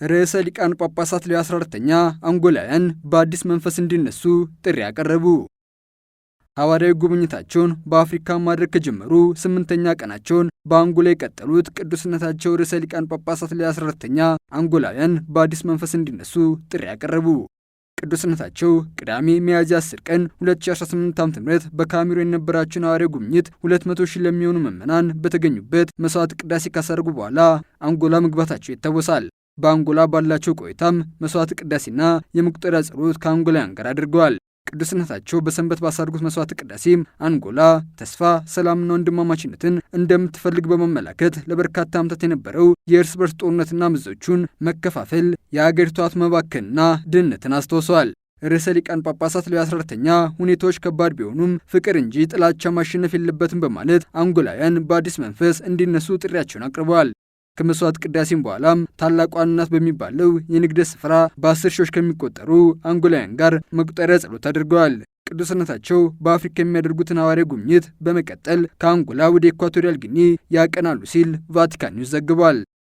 ርዕሰ ሊቃነ ጳጳሳት ሌዮ 14ኛ አንጎላውያን በአዲስ መንፈስ እንዲነሱ ጥሪ አቀረቡ። ሐዋርያዊ ጉብኝታቸውን በአፍሪካ ማድረግ ከጀመሩ 8ኛ ቀናቸውን በአንጎላ የቀጠሉት ቅዱስነታቸው ርዕሰ ሊቃነ ጳጳሳት ሌዮ 14ኛ አንጎላውያን በአዲስ መንፈስ እንዲነሱ ጥሪ አቀረቡ። ቅዱስነታቸው ቅዳሜ ሚያዝያ 10 ቀን 2018 ዓ.ም በካሜሩን የነበራቸውን ሐዋርያዊ ጉብኝት 200 ሺህ ለሚሆኑ ምዕመናን በተገኙበት መስዋዕት ቅዳሴ ካሳረጉ በኋላ አንጎላ መግባታቸው ይታወሳል። በአንጎላ ባላቸው ቆይታም መስዋዕት ቅዳሴና የመቁጠሪያ ጸሎት ከአንጎላውያን ጋር አድርገዋል። ቅዱስነታቸው በሰንበት ባሳደጉት መስዋዕት ቅዳሴም አንጎላ ተስፋ፣ ሰላምና ወንድማማችነትን እንደምትፈልግ በመመላከት ለበርካታ ዓመታት የነበረው የእርስ በርስ ጦርነትና ምዞቹን መከፋፈል፣ የአገሪቱ ሀብት መባከንና ድህነትን አስታውሰዋል። ርዕሰ ሊቃነ ጳጳሳት ሌዮ 14ኛ ሁኔታዎች ከባድ ቢሆኑም ፍቅር እንጂ ጥላቻ ማሸነፍ የለበትም በማለት አንጎላውያን በአዲስ መንፈስ እንዲነሱ ጥሪያቸውን አቅርበዋል። ከመስዋዕት ቅዳሴም በኋላም ታላቋ እናት በሚባለው የንግደት ስፍራ በ10 ሺዎች ከሚቆጠሩ አንጎላውያን ጋር መቁጠሪያ ጸሎት አድርገዋል። ቅዱስነታቸው በአፍሪካ የሚያደርጉትን ሐዋርያዊ ጉብኝት በመቀጠል ከአንጎላ ወደ ኢኳቶሪያል ጊኒ ያቀናሉ ሲል ቫቲካን ኒውስ ዘግቧል።